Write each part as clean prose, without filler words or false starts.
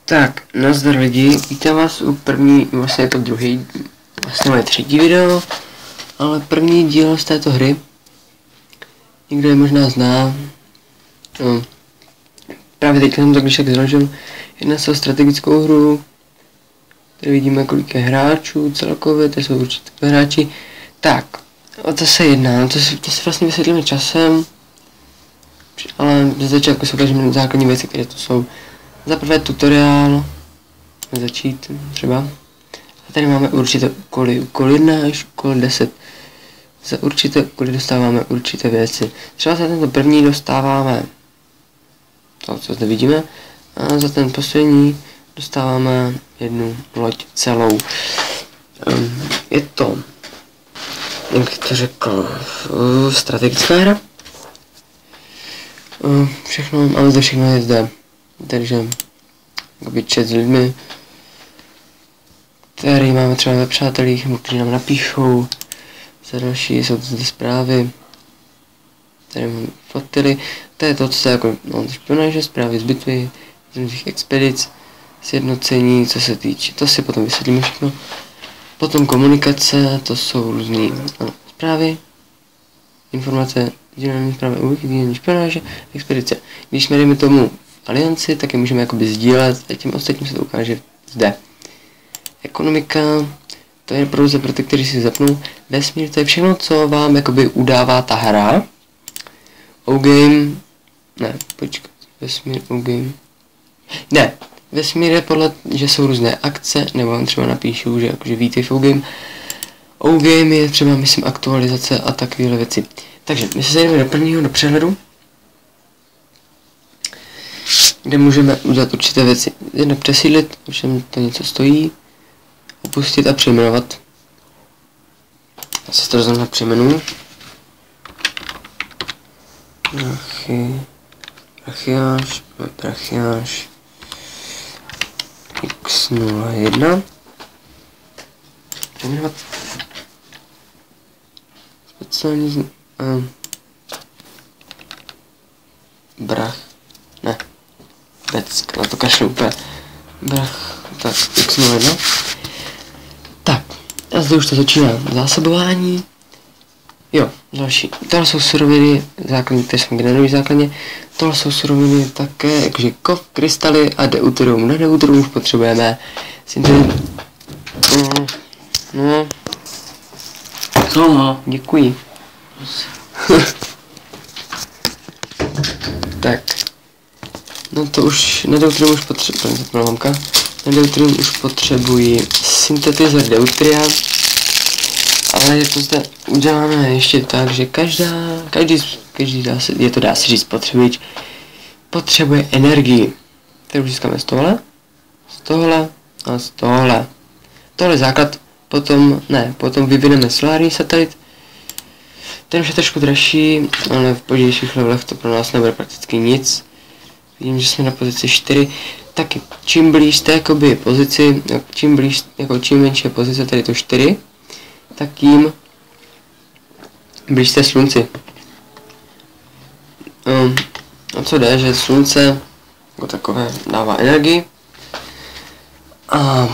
Tak, nazdar lidi, vítám vás u první, vlastně je to druhý, vlastně moje třetí video, ale první díl z této hry. Někdo je možná zná. No, právě teď jsem to když tak založil. Jedná se o strategickou hru. Tady vidíme, kolik je hráčů celkově, to jsou určitě hráči. Tak, o co se jedná, to si vlastně vysvětlíme časem. Ale ze začátku se ukážeme základní věci, které to jsou. Za prvé tutoriál, začít třeba. A tady máme určité úkoly, úkol 1 až úkol 10. Za určité úkoly dostáváme určité věci. Třeba za tento první dostáváme to, co zde vidíme. A za ten poslední dostáváme jednu loď celou. Je to, jak to řekl, strategická hra. Všechno, ale zde všechno je zde. Takže jakoby chat s lidmi, který máme třeba ve přátelích, nebo kteří nám napíšou. Za další jsou to zde zprávy, tady máme fotily. To je to, co se jako špionáže, zprávy z bitvy, z různých expedic, sjednocení, co se týče, to si potom vysvětlíme všechno. Potom komunikace, to jsou různé zprávy, informace, sdílení zprávy, uvědění špionáže, expedice. Když jsme dejme tomu alianci, tak je můžeme jakoby sdílet a tím ostatním se to ukáže zde. Ekonomika, to je pouze pro ty, kteří si zapnou. Vesmír, to je všechno, co vám jakoby udává ta hra. O-game, ne, počkat, vesmír, O-game. Ne, vesmír je podle, že jsou různé akce, nebo vám třeba napíšu, že jakože víte v O-game. O-game je třeba, myslím, aktualizace a takovéhle věci. Takže my se zajdeme do prvního, do přehledu, kde můžeme udělat určité věci. Jednak přesídlit, o čem to něco stojí, opustit a přejmenovat. Já se to rozhodně přejmenuji. Brachiáš X01. Přejmenovat. Speciální ne. Beck, na to kašlu úplně. Brach, tak, X01. Tak, a zde už to začíná zásobování. Jo, další. Tohle jsou suroviny základní, které jsme generují základně. Tohle jsou suroviny také, jakože kov, krystaly a deuterium. Na deuterium už potřebujeme no. Co? Děkuji. Tak. No to už, na deuterium už potřebuji syntetizer deuteria, ale je to zde uděláme ještě tak, že každý dá se říct potřebujíč, potřebuje energii, kterou získáme z tohle a z tohle. Tohle je základ, potom vyvineme solární satelit, ten už je trošku dražší, ale v pozdějších levelech to pro nás nebude prakticky nic. Vidím, že jsme na pozici 4, taky čím blíž jste jakoby pozici, čím menší je pozice, tady to 4, tak tím blíž jste slunci. A co jde, že slunce jako takové dává energii a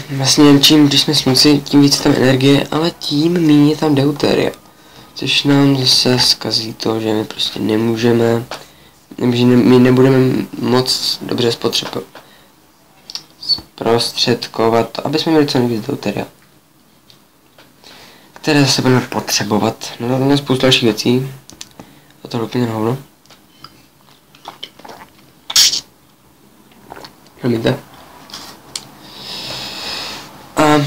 vlastně když jsme slunci, tím více tam energie, ale tím méně tam deuteria, což nám zase zkazí to, že my prostě nemůžeme, že my nebudeme moc dobře zprostředkovat to, aby jsme měli co nejvíc deuteria, které zase budeme potřebovat. No to je spoustu dalších věcí. A to úplně na hovno. Promiňte. A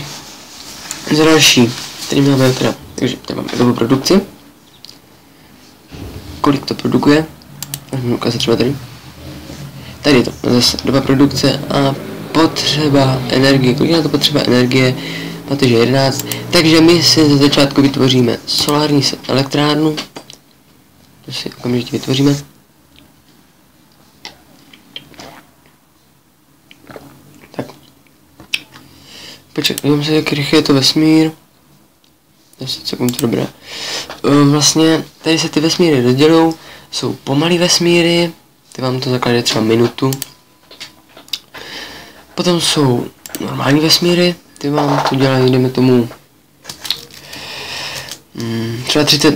za další, tady máme teda, takže tady máme dobu produkci. Kolik to produkuje? Můžu ukázat třeba tady. Tady je to, zase doba produkce a potřeba energie. Kolik je na to potřeba energie? Protože 11. Takže my si ze začátku vytvoříme solární elektrárnu. To si okamžitě vytvoříme. Tak. Počkej, dívám se, jak rychle je to vesmír. 10 sekund, dobré. Vlastně tady se ty vesmíry rozdělou. Jsou pomalý vesmíry, ty vám to zakládá třeba minutu. Potom jsou normální vesmíry, ty vám to dělají, jdeme tomu,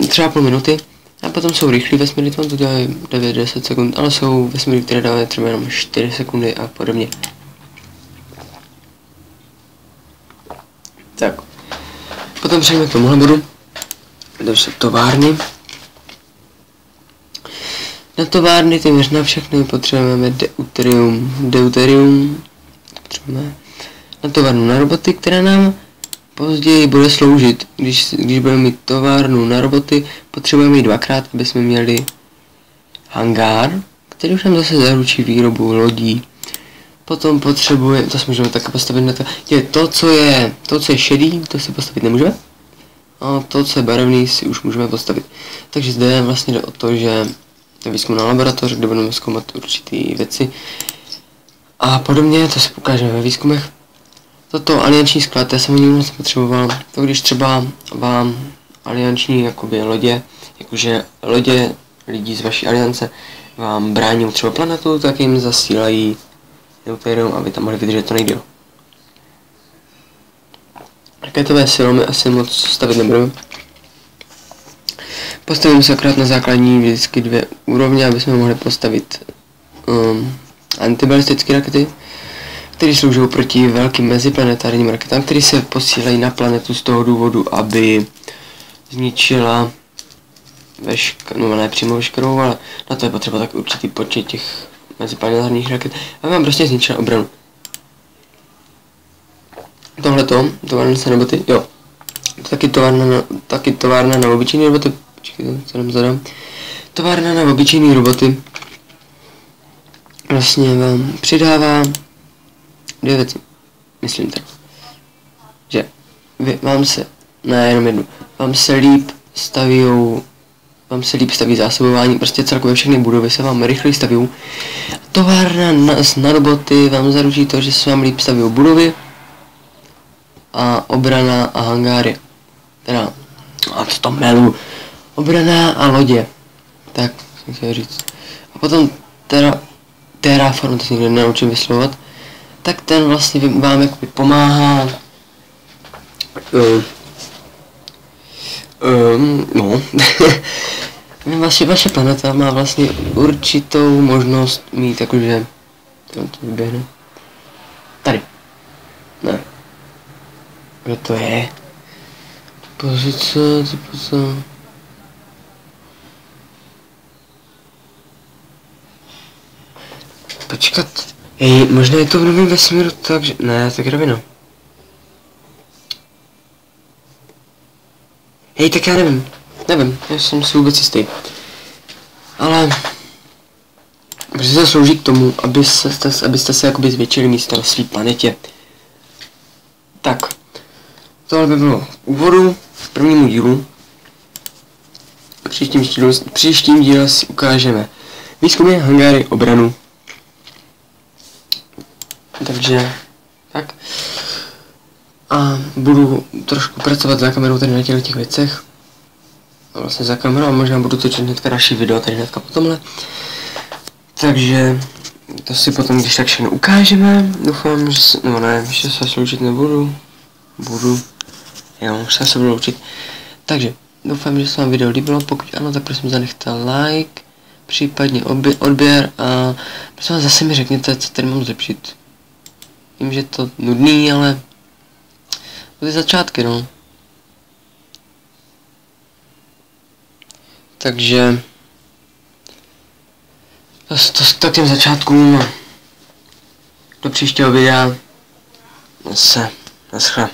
třeba půl minuty. A potom jsou rychlý vesmíry, to vám to dělají 9-10 sekund, ale jsou vesmíry, které dávají třeba jenom 4 sekundy a podobně. Tak. Potom přejdeme k tomuhle bodu. To jsou továrny. Na továrny téměř na všechny potřebujeme deuterium. Potřebujeme na továrnu na roboty, která nám později bude sloužit. Když budeme mít továrnu na roboty, potřebujeme ji dvakrát, aby jsme měli hangár, který už nám zase zaručí výrobu lodí. Potom potřebujeme, to si můžeme také postavit na to, to, co je šedý, to si postavit nemůžeme. A to, co je barevný, si už můžeme postavit. Takže zde vlastně jde o to, že to je výzkumná laboratoř, kde budeme zkoumat určité věci. A podobně, to si ukážeme ve výzkumech. Toto alianční sklad, já jsem ho nikdy moc potřeboval. To když třeba vám alianční jakoby lodě, jakože lodě lidí z vaší aliance vám brání třeba planetu, tak jim zasílají deuterium, aby tam mohli vydržet to nejdýl. Raketové silomy asi moc stavit nebudeme. Postavím se akorát na základní vždycky 2 úrovně, aby jsme mohli postavit antibalistické rakety, které slouží proti velkým meziplanetárním raketám, které se posílají na planetu z toho důvodu, aby zničila ne přímo veškerou, ale na to je potřeba tak určitý počet těch meziplanetárních raket, aby vám prostě zničila obranu. Tohleto, továrna na roboty, jo. To taky továrna na obyčejné roboty. Počkejte, co nám zadám. Továrna na obyčejné roboty vlastně vám přidává 2 věci. Myslím tak. Že vám se, ne jenom jednu, vám se líp staví zásobování, prostě celkově všechny budovy se vám rychleji staví. Továrna na roboty vám zaručí to, že se vám líp staví budovy a obrana a hangáry. Teda, a to melu. Obrana a lodě. Tak, jsem chtěl říct. A potom terraform, to si nikdy nenaučím vyslovovat, tak ten vlastně vám jakoby pomáhá no vlastně vaše planeta má vlastně určitou možnost mít jakože to vyběhne tady ne kde to je pozice počkat, možná je to v novém vesmíru, takže ne, tak rovina. Tak já nevím, já jsem si vůbec jistý. Ale protože se slouží k tomu, abyste se jakoby zvětšili místo na své planetě. Tak, tohle by bylo v úvodu k prvnímu dílu. V příštím díle si ukážeme výzkumy, hangáry, obranu. Takže, tak. A budu trošku pracovat za kamerou tady na těch věcech. Vlastně za kamerou a možná budu točit hnedka další video tady hnedka po tomhle. Takže to si potom když tak všechno ukážeme. Doufám, že se, no ne, že se sloučit nebudu. Jo, už se budu učit. Takže doufám, že se vám video líbilo. Pokud ano, tak prosím zanechte like, případně odběr a prosím vás zase mi řekněte, co tady mám zlepšit. Vím, že je to nudný, ale to ty začátky, no. Takže to k těm začátkům do příštího videa. Naschle.